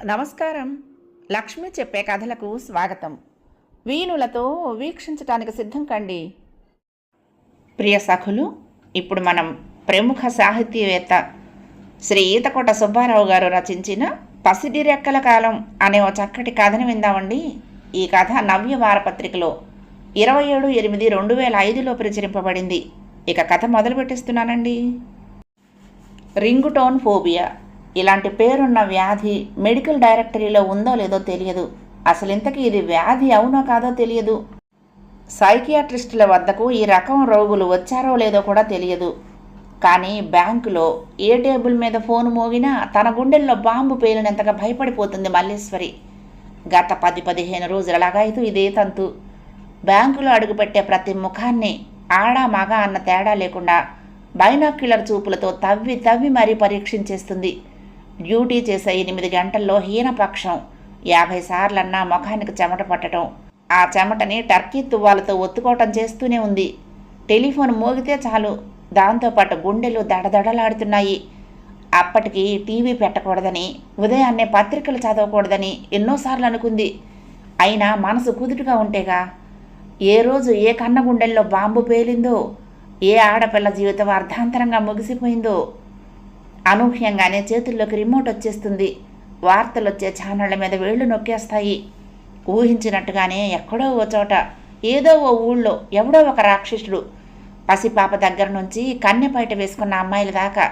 నమస్కారం. లక్ష్మి చెప్పే కథలకు స్వాగతం. వీణులతో వీక్షించటానికి సిద్ధం కండి. ప్రియ సఖులు, ఇప్పుడు మనం ప్రముఖ సాహితీవేత్త శ్రీ ఈతకోట సుబ్బారావు గారు రచించిన పసిడి రెక్కల కాలం అనే ఓ చక్కటి కథను విందామండి. ఈ కథ నవ్య వారపత్రికలో 27/8/2005లో ప్రచురింపబడింది. ఇక కథ మొదలు పెట్టిస్తున్నానండి. రింగు టోన్ ఫోబియా ఇలాంటి పేరున్న వ్యాధి మెడికల్ డైరెక్టరీలో ఉందో లేదో తెలియదు. అసలు ఇంతకీ ఇది వ్యాధి అవునో కాదో తెలియదు. సైకియాట్రిస్టుల వద్దకు ఈ రకం రోగులు వచ్చారో లేదో కూడా తెలియదు. కానీ బ్యాంకులో ఏ టేబుల్ మీద ఫోన్ మోగినా తన గుండెల్లో బాంబు పేలినంతగా భయపడిపోతుంది మల్లీశ్వరి. గత 10-15 రోజులలాగైతే ఇదే తంతు. బ్యాంకులో అడుగుపెట్టే ప్రతి ముఖాన్ని ఆడా మగ అన్న తేడా లేకుండా బైనాక్యులర్ చూపులతో తవ్వి తవ్వి మరీ పరీక్షించేస్తుంది. డ్యూటీ చేసే 8 గంటల్లో హీనపక్షం 50 సార్లన్నా ముఖానికి చెమట పట్టడం, ఆ చెమటని టర్కీ తువ్వాలతో ఒత్తుకోవటం చేస్తూనే ఉంది. టెలిఫోన్ మోగితే చాలు, దాంతోపాటు గుండెలు దడదడలాడుతున్నాయి. అప్పటికి టీవీ పెట్టకూడదని, ఉదయాన్నే పత్రికలు చదవకూడదని ఎన్నోసార్లు అనుకుంది. అయినా మనసు కుదుటుగా ఉంటేగా. ఏ రోజు ఏ కన్న గుండెల్లో బాంబు పేలిందో, ఏ ఆడపిల్ల జీవితం అర్ధాంతరంగా ముగిసిపోయిందో. అనూహ్యంగానే చేతుల్లోకి రిమోట్ వచ్చేస్తుంది. వార్తలు వచ్చే ఛానళ్ల మీద వేళ్లు నొక్కేస్తాయి. ఊహించినట్టుగానే ఎక్కడో ఓ చోట, ఏదో ఓ ఊళ్ళో ఎవడో ఒక రాక్షసుడు, పసిపాప దగ్గర నుంచి కన్నెపైట వేసుకున్న అమ్మాయిల దాకా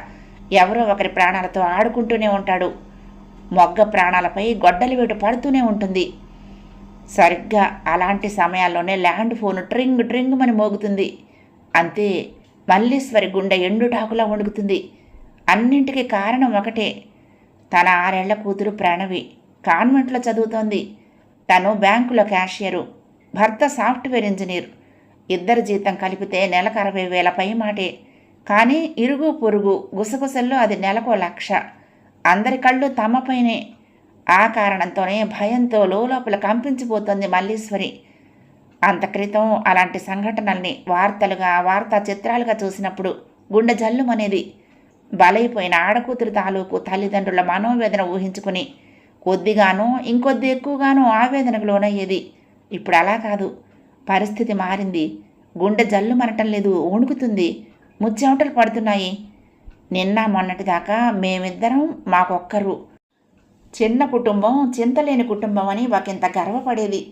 ఎవరో ఒకరి ప్రాణాలతో ఆడుకుంటూనే ఉంటాడు. మొగ్గ ప్రాణాలపై గొడ్డలి వేటు పడుతూనే ఉంటుంది. సరిగ్గా అలాంటి సమయాల్లోనే ల్యాండ్ ఫోన్ ట్రింగ్ ట్రింగ్ అని మోగుతుంది. అంతే, మల్లీశ్వరి గుండె ఎండుటాకులా వణుకుతుంది. అన్నింటికీ కారణం ఒకటే. తన 6 ఏళ్ల కూతురు ప్రణవి కాన్వెంట్లో చదువుతోంది. తను బ్యాంకులో క్యాషియరు, భర్త సాఫ్ట్వేర్ ఇంజనీర్. ఇద్దరు జీతం కలిపితే నెలకు 60,000 పై మాటే. కానీ ఇరుగు పొరుగు గుసగుసల్లో అది నెలకు 1,00,000. అందరి కళ్ళు తమపైనే. ఆ కారణంతోనే భయంతో లోపల కంపించిపోతోంది మల్లీశ్వరి. అంత క్రితం అలాంటి సంఘటనల్ని వార్తలుగా, వార్తా చిత్రాలుగా చూసినప్పుడు గుండె జల్లుమనేది. బలైపోయిన ఆడకూతురు తాలూకు తల్లిదండ్రుల మనోవేదన ఊహించుకుని కొద్దిగానో ఇంకొద్ది ఎక్కువగానో ఆవేదనకు లోనయ్యేది. ఇప్పుడు అలా కాదు. పరిస్థితి మారింది. గుండె జల్లు మనటం లేదు, వణుకుతుంది. ముచ్చెమటలు పడుతున్నాయి. నిన్న మొన్నటిదాకా మేమిద్దరం మాకొక్కరు. చిన్న కుటుంబం, చింతలేని కుటుంబం అని ఒకంత గర్వపడేది.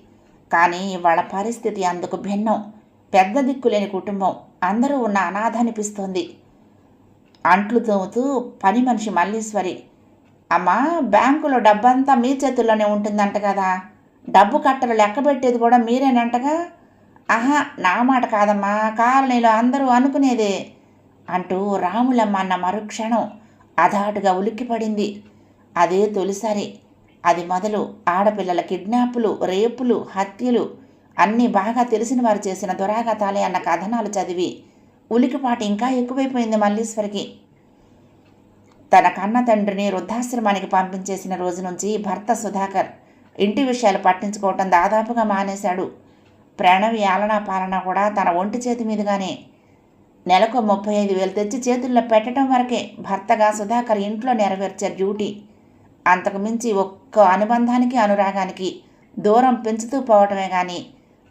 కానీ ఇవాళ పరిస్థితి అందుకు భిన్నం. పెద్ద దిక్కులేని కుటుంబం, అందరూ ఉన్న అనాథ అనిపిస్తోంది. అంట్లు తోముతూ పని మనిషి మల్లీశ్వరి, అమ్మా, బ్యాంకులో డబ్బంతా మీ చేతుల్లోనే ఉంటుందంట కదా, డబ్బు కట్టలు లెక్కబెట్టేది కూడా మీరేనంటగా. ఆహా, నా మాట కాదమ్మా, కాలనీలో అందరూ అనుకునేదే అంటూ రాములమ్మ అన్న మరుక్షణం అధాటుగా ఉలిక్కిపడింది. అదే తొలిసారి. అది మొదలు ఆడపిల్లల కిడ్నాపులు, రేపులు, హత్యలు అన్నీ బాగా తెలిసిన వారు చేసిన దురాఘాతాలే అన్న కథనాలు చదివి ఉలికిపాటు ఇంకా ఎక్కువైపోయింది మల్లీశ్వరికి. తన కన్న తండ్రిని వృద్ధాశ్రమానికి పంపించేసిన రోజు నుంచి భర్త సుధాకర్ ఇంటి విషయాలు పట్టించుకోవటం దాదాపుగా మానేశాడు. ప్రణవి ఆలనా పాలన కూడా తన ఒంటి చేతి మీదుగానే. నెలకు 35,000 తెచ్చి చేతుల్లో పెట్టడం వరకే భర్తగా సుధాకర్ ఇంట్లో నెరవేర్చే డ్యూటీ. అంతకుమించి ఒక్క అనుబంధానికి, అనురాగానికి దూరం పెంచుతూ పోవటమే కానీ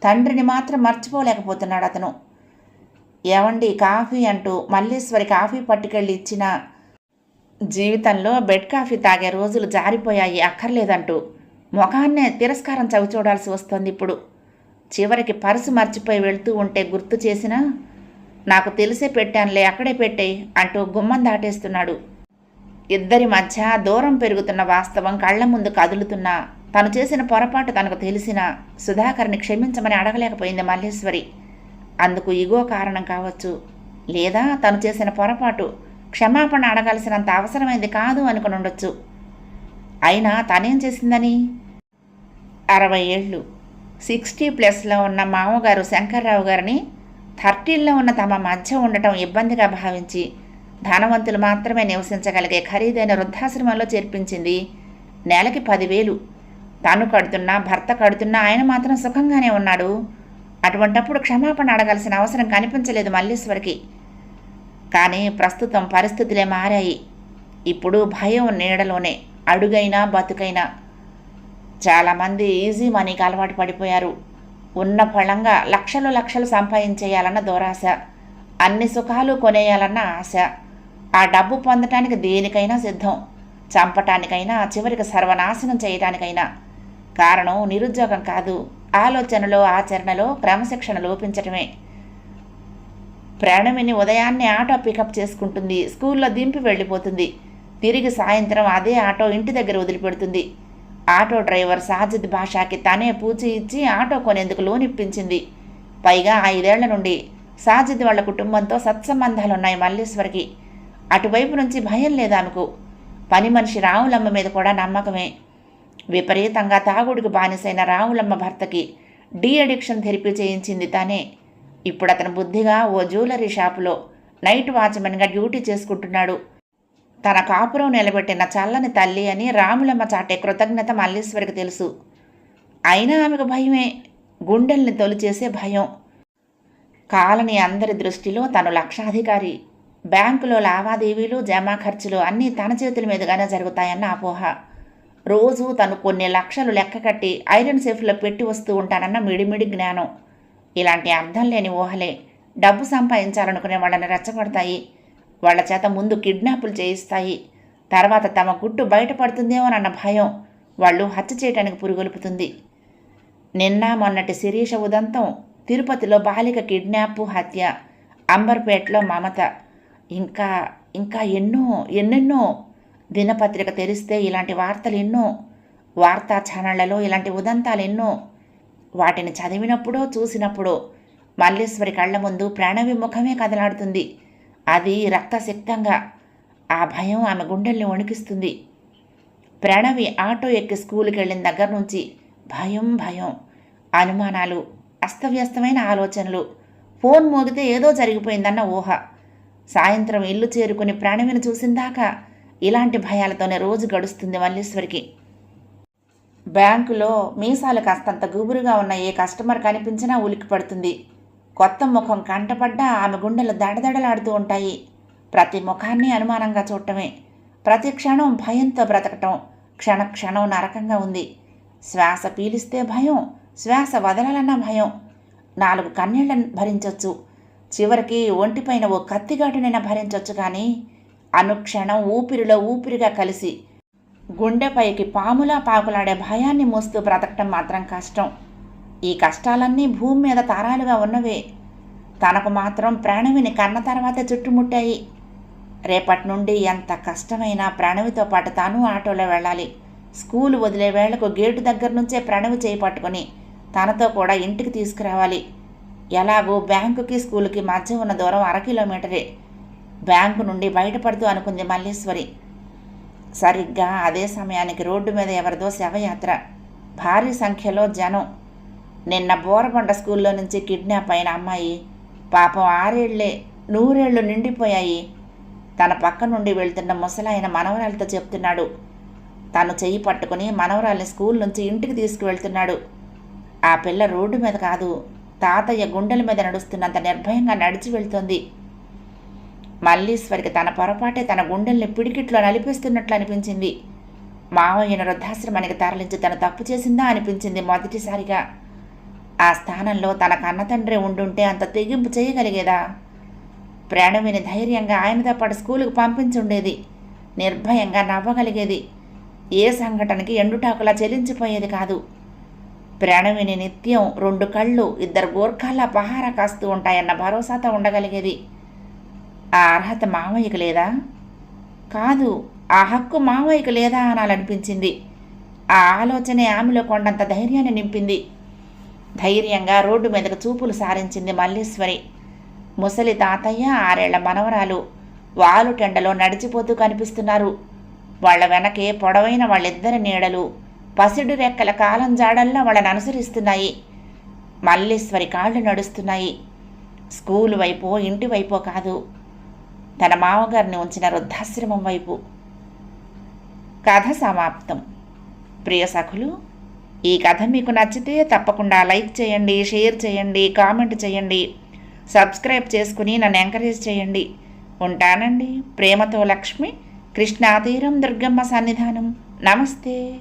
తండ్రిని మాత్రం మర్చిపోలేకపోతున్నాడు అతను. ఏవండి కాఫీ అంటూ మల్లీశ్వరి కాఫీ పట్టుకెళ్ళి ఇచ్చినా జీవితంలో బెడ్ కాఫీ తాగే రోజులు జారిపోయాయి, అక్కర్లేదంటూ ముఖాన్నే తిరస్కారం చవి చూడాల్సి వస్తోంది ఇప్పుడు. చివరికి పర్సు మర్చిపోయి వెళ్తూ ఉంటే గుర్తు చేసినా, నాకు తెలిసే పెట్టానులే, అక్కడే పెట్టేయి అంటూ గుమ్మం దాటేస్తున్నాడు. ఇద్దరి మధ్య దూరం పెరుగుతున్న వాస్తవం కళ్ల ముందు కదులుతున్నా, తను చేసిన పొరపాటు తనకు తెలిసినా సుధాకర్ని క్షమించమని అడగలేకపోయింది మల్లీశ్వరి. అందుకు ఇగో కారణం కావచ్చు, లేదా తను చేసిన పొరపాటు క్షమాపణ అడగాల్సినంత అవసరమైంది కాదు అనుకుని ఉండొచ్చు. అయినా తనేం చేసిందని? 60 ఏళ్ళు 60+ ఉన్న మామగారు శంకర్రావు గారిని 30లో ఉన్న తమ మధ్య ఉండటం ఇబ్బందిగా భావించి ధనవంతులు మాత్రమే నివసించగలిగే ఖరీదైన వృద్ధాశ్రమంలో చేర్పించింది. నెలకి 10,000 తను కడుతున్నా, భర్త కడుతున్నా ఆయన మాత్రం సుఖంగానే ఉన్నాడు. అటువంటప్పుడు క్షమాపణ అడగాల్సిన అవసరం కనిపించలేదు మల్లీశ్వరికి. కానీ ప్రస్తుతం పరిస్థితులే మారాయి. ఇప్పుడు భయం నీడలోనే అడుగైనా బతుకైనా. చాలామంది ఈజీ మనీకి అలవాటు పడిపోయారు. ఉన్న ఫలంగా లక్షలు లక్షలు సంపాదించేయాలన్న దురాశ, అన్ని సుఖాలు కొనేయాలన్న ఆశ. ఆ డబ్బు పొందటానికి దేనికైనా సిద్ధం, చంపటానికైనా, చివరికి సర్వనాశనం చేయటానికైనా. కారణం నిరుద్యోగం కాదు, ఆలోచనలో ఆచరణలో క్రమశిక్షణ లోపించటమే. ప్రణవిని ఉదయాన్నే ఆటో పికప్ చేసుకుంటుంది, స్కూల్లో దింపి వెళ్ళిపోతుంది. తిరిగి సాయంత్రం అదే ఆటో ఇంటి దగ్గర వదిలిపెడుతుంది. ఆటో డ్రైవర్ సాజిద్ భాషాకి తనే పూచి ఇచ్చి ఆటో కొనేందుకు లోన్ ఇప్పించింది. పైగా 5 ఏళ్ల నుండి సాజిద్ వాళ్ళ కుటుంబంతో సత్సంబంధాలున్నాయి మల్లీశ్వరికి. అటువైపు నుంచి భయం లేదు ఆమెకు. పని మనిషి రావులమ్మ మీద కూడా నమ్మకమే. విపరీతంగా తాగుడికి బానిసైన రావులమ్మ భర్తకి డీ అడిక్షన్ థెరపీ చేయించింది తానే. ఇప్పుడు అతను బుద్ధిగా ఓ జ్యువెలరీ షాపులో నైట్ వాచ్మెన్గా డ్యూటీ చేసుకుంటున్నాడు. తన కాపురం నిలబెట్టిన చల్లని తల్లి అని రాములమ్మ చాటే కృతజ్ఞత మల్లీశ్వరికి తెలుసు. అయినా ఆమెకు భయమే, గుండెల్ని తొలిచేసే భయం. కాలనీ అందరి దృష్టిలో తను లక్షాధికారి. బ్యాంకులో లావాదేవీలు, జమా ఖర్చులు అన్నీ తన చేతుల మీదుగానే జరుగుతాయన్న అపోహ. రోజు తను కొన్ని లక్షలు లెక్క కట్టి ఐరన్ సేఫ్లో పెట్టి వస్తూ ఉంటానన్న మిడిమిడి జ్ఞానం. ఇలాంటి అర్థం లేని ఊహలే డబ్బు సంపాదించాలనుకునే వాళ్ళని రెచ్చగొడతాయి. వాళ్ల చేత ముందు కిడ్నాపులు చేయిస్తాయి. తర్వాత తమ గుట్టు బయటపడుతుందేమోనన్న భయం వాళ్ళు హత్య చేయడానికి పురుగొలుపుతుంది. నిన్న మొన్నటి శిరీష ఉదంతం, తిరుపతిలో బాలిక కిడ్నాప్ హత్య, అంబర్పేటలో మమత, ఇంకా ఇంకా ఎన్నెన్నో. దినపత్రిక తెరిస్తే ఇలాంటి వార్తలు ఎన్నో, వార్తా ఛానళ్లలో ఇలాంటి ఉదంతాలు ఎన్నో. వాటిని చదివినప్పుడో చూసినప్పుడో మల్లీశ్వరి కళ్ల ముందు ప్రణవి ముఖమే కదలాడుతుంది. అది రక్తసిక్తంగా. ఆ భయం ఆమె గుండెల్ని వణికిస్తుంది. ప్రణవి ఆటో ఎక్కి స్కూల్కి వెళ్ళిన దగ్గర నుంచి భయం, అనుమానాలు, అస్తవ్యస్తమైన ఆలోచనలు. ఫోన్ మోగితే ఏదో జరిగిపోయిందన్న ఊహ. సాయంత్రం ఇల్లు చేరుకుని ప్రణవిని చూసిందాకా ఇలాంటి భయాలతోనే రోజు గడుస్తుంది మల్లీశ్వరికి. బ్యాంకులో మీసాలు కాస్తంత గుబురుగా ఉన్న ఏ కస్టమర్ కనిపించినా ఉలిక్కి పడుతుంది. కొత్త ముఖం కంటపడ్డా ఆమె గుండెలు దడదడలాడుతూ ఉంటాయి. ప్రతి ముఖాన్ని అనుమానంగా చూడటమే. ప్రతి క్షణం భయంతో బ్రతకటం క్షణక్షణం నరకంగా ఉంది. శ్వాస పీలిస్తే భయం, శ్వాస వదలాలన్న భయం. 4 కన్నీళ్లను భరించవచ్చు, చివరికి ఒంటిపైన ఓ కత్తిగాటునైనా భరించవచ్చు. కానీ అనుక్షణం ఊపిరిలో ఊపిరిగా కలిసి గుండెపైకి పాములా పాకులాడే భయాన్ని మోస్తూ బ్రతకటం మాత్రం కష్టం. ఈ కష్టాలన్నీ భూమి మీద తారాలుగా ఉన్నవే. తనకు మాత్రం ప్రణవిని కన్న తర్వాతే చుట్టుముట్టాయి. రేపటి నుండి ఎంత కష్టమైనా ప్రణవితో పాటు తాను ఆటోలో వెళ్ళాలి. స్కూలు వదిలే వేళకు గేటు దగ్గర నుంచే ప్రణవి చేయి పట్టుకొని తనతో కూడా ఇంటికి తీసుకురావాలి. ఎలాగో బ్యాంకుకి స్కూలుకి మధ్య ఉన్న దూరం 1 కిలోమీటరే. బ్యాంకు నుండి బయటపడుతూ అనుకుంది మల్లీశ్వరి. సరిగ్గా అదే సమయానికి రోడ్డు మీద ఎవరిదో శవయాత్ర, భారీ సంఖ్యలో జనం. నిన్న బోరబండ స్కూల్లో నుంచి కిడ్నాప్ అయిన అమ్మాయి. పాపం 6 ఏళ్లే, 100 ఏళ్లు నిండిపోయాయి. తన పక్క నుండి వెళ్తున్న ముసలాయన మనవరాలతో చెప్తున్నాడు. తను చెయ్యి పట్టుకుని మనవరాల్ని స్కూల్ నుంచి ఇంటికి తీసుకువెళ్తున్నాడు. ఆ పిల్ల రోడ్డు మీద కాదు, తాతయ్య గుండెల మీద నడుస్తున్నంత నిర్భయంగా నడిచి వెళ్తోంది. మల్లీశ్వరికి తన పొరపాటే తన గుండెల్ని పిడికిట్లో నలిపేస్తున్నట్లు అనిపించింది. మావయ్యను వృద్ధాశ్రమానికి తరలించి తను తప్పు చేసిందా అనిపించింది మొదటిసారిగా. ఆ స్థానంలో తన కన్నతండ్రి ఉండుంటే అంత తెగింపు చేయగలిగేదా? ప్రణవిని ధైర్యంగా ఆయనతో పాటు స్కూలుకు పంపించుండేది. నిర్భయంగా నవ్వగలిగేది. ఏ సంఘటనకి ఎండుటాకులా చెలించిపోయేది కాదు. ప్రణవిని నిత్యం 2 కళ్ళు 2 గోర్ఖాల్లా పహారా కాస్తూ ఉంటాయన్న భరోసాతో ఉండగలిగేది. ఆ అర్హత మావయ్యకు లేదా? కాదు, ఆ హక్కు మావయ్యకు లేదా అనాలనిపించింది. ఆ ఆలోచనే ఆమెలో కొండంత ధైర్యాన్ని నింపింది. ధైర్యంగా రోడ్డు మీదకు చూపులు సారించింది మల్లీశ్వరి. ముసలి తాతయ్య, 6 ఏళ్ల మనవరాలు వాలుటెండలో నడిచిపోతూ కనిపిస్తున్నారు. వాళ్ల వెనకే పొడవైన వాళ్ళిద్దరి నీడలు పసిడి రెక్కల కాలం జాడల్లా వాళ్ళని అనుసరిస్తున్నాయి. మల్లీశ్వరి కాళ్ళు నడుస్తున్నాయి. స్కూలు వైపో ఇంటి వైపో కాదు, తన మామగారిని ఉంచిన వృద్ధాశ్రమం వైపు. కథ సమాప్తం. ప్రియ సఖులు, ఈ కథ మీకు నచ్చితే తప్పకుండా లైక్ చేయండి, షేర్ చేయండి, కామెంట్ చేయండి, సబ్స్క్రైబ్ చేసుకుని నన్ను ఎంకరేజ్ చేయండి. ఉంటానండి. ప్రేమతో లక్ష్మి, కృష్ణాతీరం దుర్గమ్మ సన్నిధానం. నమస్తే.